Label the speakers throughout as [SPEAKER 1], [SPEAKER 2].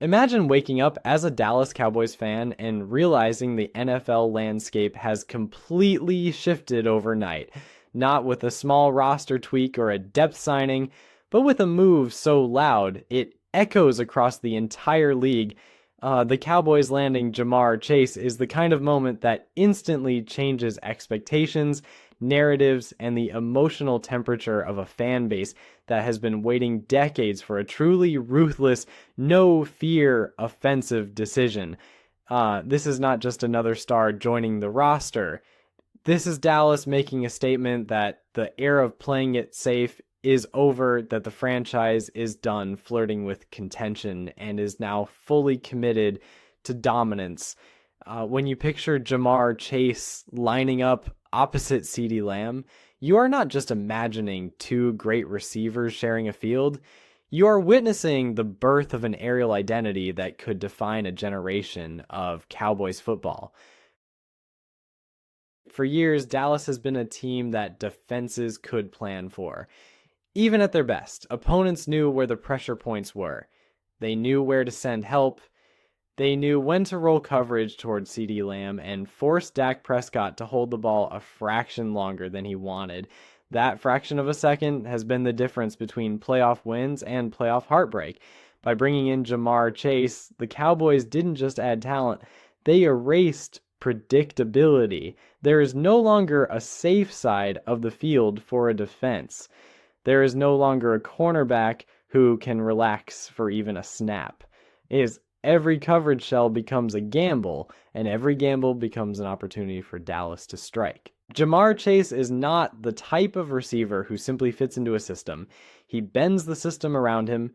[SPEAKER 1] Imagine waking up as a Dallas Cowboys fan and realizing the NFL landscape has completely shifted overnight. Not with a small roster tweak or a depth signing, but with a move so loud it echoes across the entire league. The Cowboys landing Jamar Chase is the kind of moment that instantly changes expectations, narratives, and the emotional temperature of a fan base that has been waiting decades for a truly ruthless, no fear, offensive decision. This is not just another star joining the roster. This is Dallas making a statement that the era of playing it safe is over, that the franchise is done flirting with contention and is now fully committed to dominance. When you picture Jamar Chase lining up opposite CeeDee Lamb, you are not just imagining two great receivers sharing a field. You are witnessing the birth of an aerial identity that could define a generation of Cowboys football. For years, Dallas has been a team that defenses could plan for. Even at their best, opponents knew where the pressure points were. They knew where to send help. They knew when to roll coverage towards CeeDee Lamb and force Dak Prescott to hold the ball a fraction longer than he wanted. That fraction of a second has been the difference between playoff wins and playoff heartbreak. By bringing in Jamar Chase, the Cowboys didn't just add talent, they erased predictability. There is no longer a safe side of the field for a defense. There is no longer a cornerback who can relax for even a snap. It is every coverage shell becomes a gamble, and every gamble becomes an opportunity for Dallas to strike. Jamar Chase is not the type of receiver who simply fits into a system. He bends the system around him.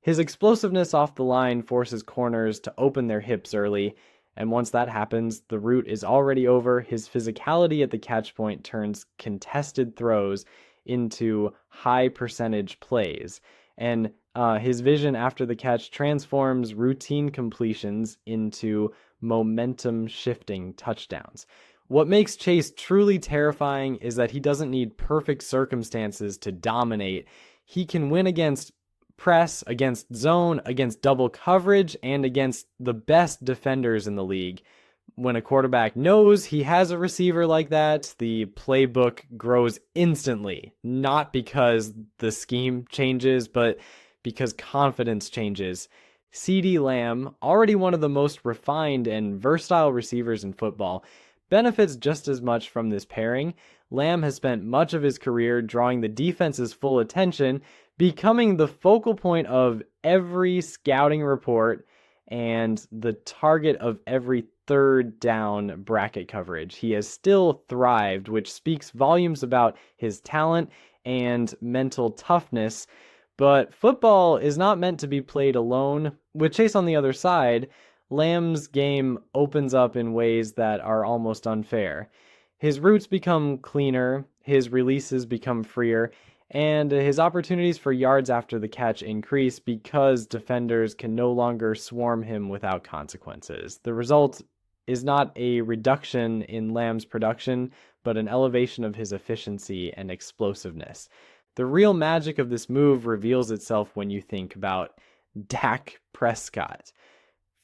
[SPEAKER 1] His explosiveness off the line forces corners to open their hips early, and once that happens, the route is already over. His physicality at the catch point turns contested throws into high percentage plays, and his vision after the catch transforms routine completions into momentum-shifting touchdowns. What makes Chase truly terrifying is that he doesn't need perfect circumstances to dominate. He can win against press, against zone, against double coverage, and against the best defenders in the league. When a quarterback knows he has a receiver like that, the playbook grows instantly, not because the scheme changes, but because confidence changes. CeeDee Lamb, already one of the most refined and versatile receivers in football, benefits just as much from this pairing. Lamb has spent much of his career drawing the defense's full attention, becoming the focal point of every scouting report and the target of every third down bracket coverage. He has still thrived, which speaks volumes about his talent and mental toughness. But football is not meant to be played alone. With Chase on the other side, Lamb's game opens up in ways that are almost unfair. His routes become cleaner, his releases become freer, and his opportunities for yards after the catch increase because defenders can no longer swarm him without consequences. The result is not a reduction in Lamb's production, but an elevation of his efficiency and explosiveness. The real magic of this move reveals itself when you think about Dak Prescott.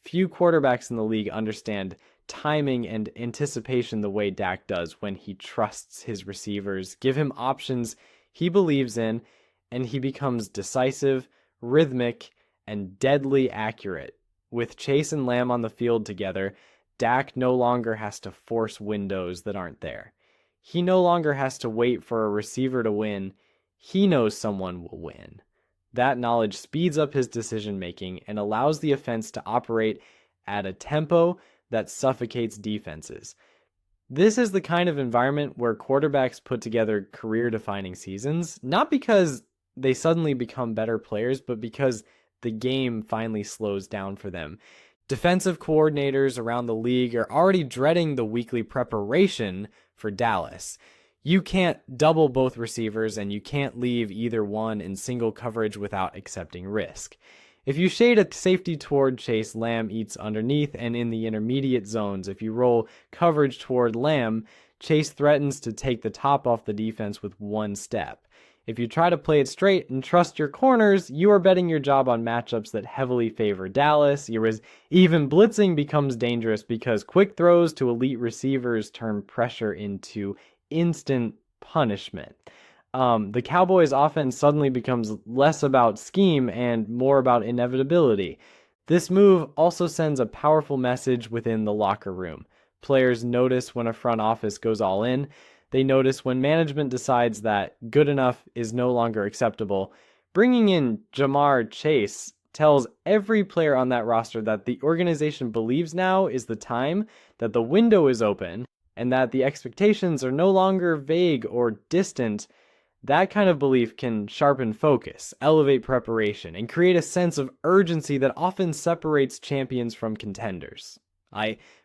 [SPEAKER 1] Few quarterbacks in the league understand timing and anticipation the way Dak does when he trusts his receivers, give him options he believes in, and he becomes decisive, rhythmic, and deadly accurate. With Chase and Lamb on the field together, Dak no longer has to force windows that aren't there. He no longer has to wait for a receiver to win. He knows someone will win. That knowledge speeds up his decision-making and allows the offense to operate at a tempo that suffocates defenses. This is the kind of environment where quarterbacks put together career-defining seasons, not because they suddenly become better players, but because the game finally slows down for them. Defensive coordinators around the league are already dreading the weekly preparation for Dallas. You can't double both receivers, and you can't leave either one in single coverage without accepting risk. If you shade a safety toward Chase, Lamb eats underneath and in the intermediate zones. If you roll coverage toward Lamb, Chase threatens to take the top off the defense with one step. If you try to play it straight and trust your corners, you are betting your job on matchups that heavily favor Dallas. Even blitzing becomes dangerous because quick throws to elite receivers turn pressure into instant punishment. The Cowboys' offense suddenly becomes less about scheme and more about inevitability. This move also sends a powerful message within the locker room. Players notice when a front office goes all in. They notice when management decides that good enough is no longer acceptable. Bringing in Jamar Chase tells every player on that roster that the organization believes now is the time, that the window is open, and that the expectations are no longer vague or distant. That kind of belief can sharpen focus, elevate preparation, and create a sense of urgency that often separates champions from contenders.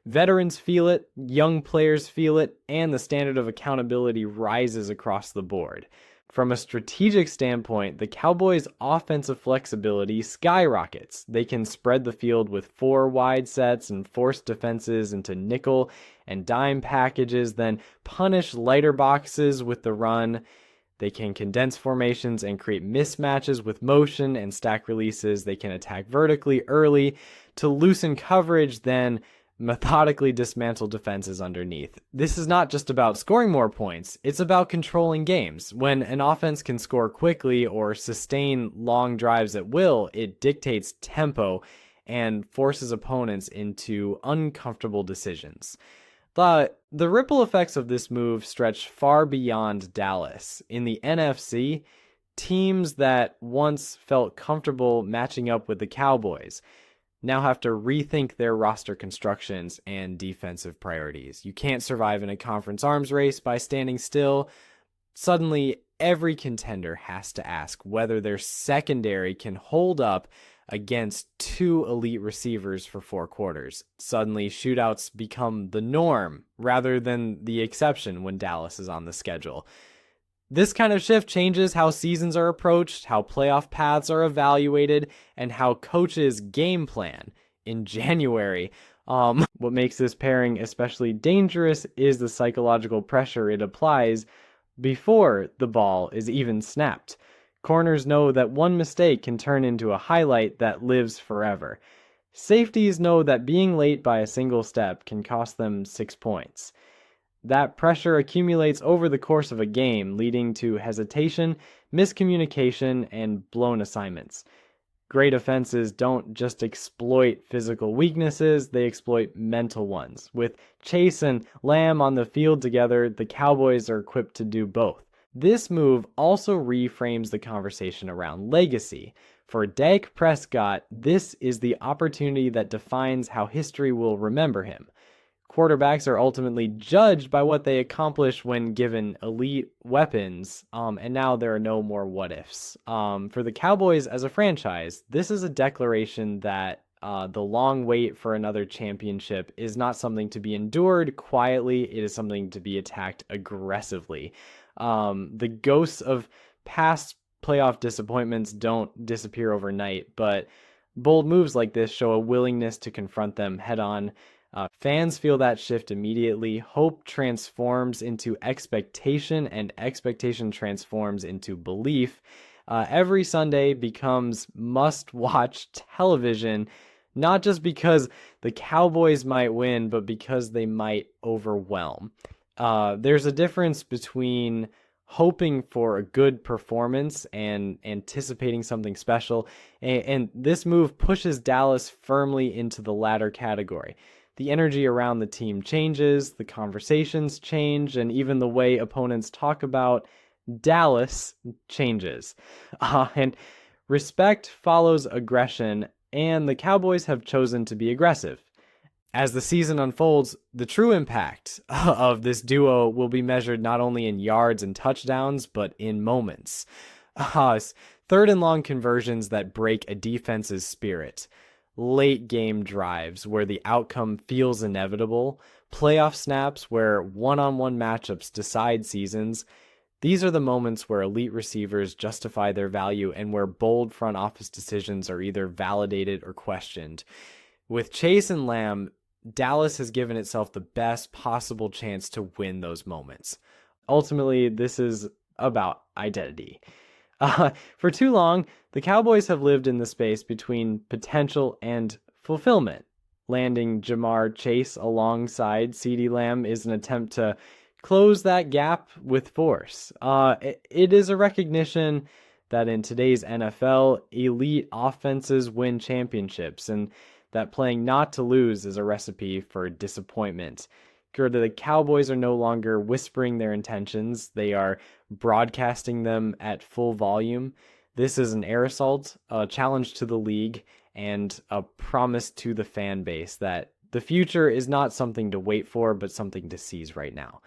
[SPEAKER 1] Veterans feel it, young players feel it, and the standard of accountability rises across the board. From a strategic standpoint, the Cowboys' offensive flexibility skyrockets. They can spread the field with 4 wide sets and force defenses into nickel and dime packages, then punish lighter boxes with the run. They can condense formations and create mismatches with motion and stack releases. They can attack vertically early to loosen coverage, then methodically dismantle defenses underneath. This is not just about scoring more points, it's about controlling games. When an offense can score quickly or sustain long drives at will, it dictates tempo and forces opponents into uncomfortable decisions. The ripple effects of this move stretch far beyond Dallas. In the NFC, teams that once felt comfortable matching up with the Cowboys now have to rethink their roster constructions and defensive priorities. You can't survive in a conference arms race by standing still. Suddenly, every contender has to ask whether their secondary can hold up against 2 elite receivers for 4 quarters. Suddenly, shootouts become the norm rather than the exception when Dallas is on the schedule. This kind of shift changes how seasons are approached, how playoff paths are evaluated, and how coaches game plan in January. What makes this pairing especially dangerous is the psychological pressure it applies before the ball is even snapped. Corners know that one mistake can turn into a highlight that lives forever. Safeties know that being late by a single step can cost them 6 points. That pressure accumulates over the course of a game, leading to hesitation, miscommunication, and blown assignments. Great offenses don't just exploit physical weaknesses, they exploit mental ones. With Chase and Lamb on the field together, the Cowboys are equipped to do both. This move also reframes the conversation around legacy. For Dak Prescott, this is the opportunity that defines how history will remember him. Quarterbacks are ultimately judged by what they accomplish when given elite weapons, and now there are no more what-ifs. For the Cowboys as a franchise, this is a declaration that the long wait for another championship is not something to be endured quietly, it is something to be attacked aggressively. The ghosts of past playoff disappointments don't disappear overnight, but bold moves like this show a willingness to confront them head-on. Fans feel that shift immediately. Hope transforms into expectation, and expectation transforms into belief. Every Sunday becomes must-watch television, not just because the Cowboys might win, but because they might overwhelm. There's a difference between hoping for a good performance and anticipating something special, and this move pushes Dallas firmly into the latter category. The energy around the team changes, the conversations change, and even the way opponents talk about Dallas changes. And respect follows aggression, and the Cowboys have chosen to be aggressive. As the season unfolds, the true impact of this duo will be measured not only in yards and touchdowns, but in moments. Third and long conversions that break a defense's spirit. Late game drives where the outcome feels inevitable, playoff snaps where one-on-one matchups decide seasons. These are the moments where elite receivers justify their value and where bold front office decisions are either validated or questioned. With Chase and Lamb, Dallas has given itself the best possible chance to win those moments. Ultimately, this is about identity. For too long, the Cowboys have lived in the space between potential and fulfillment. Landing Jamar Chase alongside CeeDee Lamb is an attempt to close that gap with force. It is a recognition that in today's NFL, elite offenses win championships, and that playing not to lose is a recipe for disappointment. The Cowboys are no longer whispering their intentions, they are broadcasting them at full volume. This is an air assault, a challenge to the league, and a promise to the fan base that the future is not something to wait for, but something to seize right now.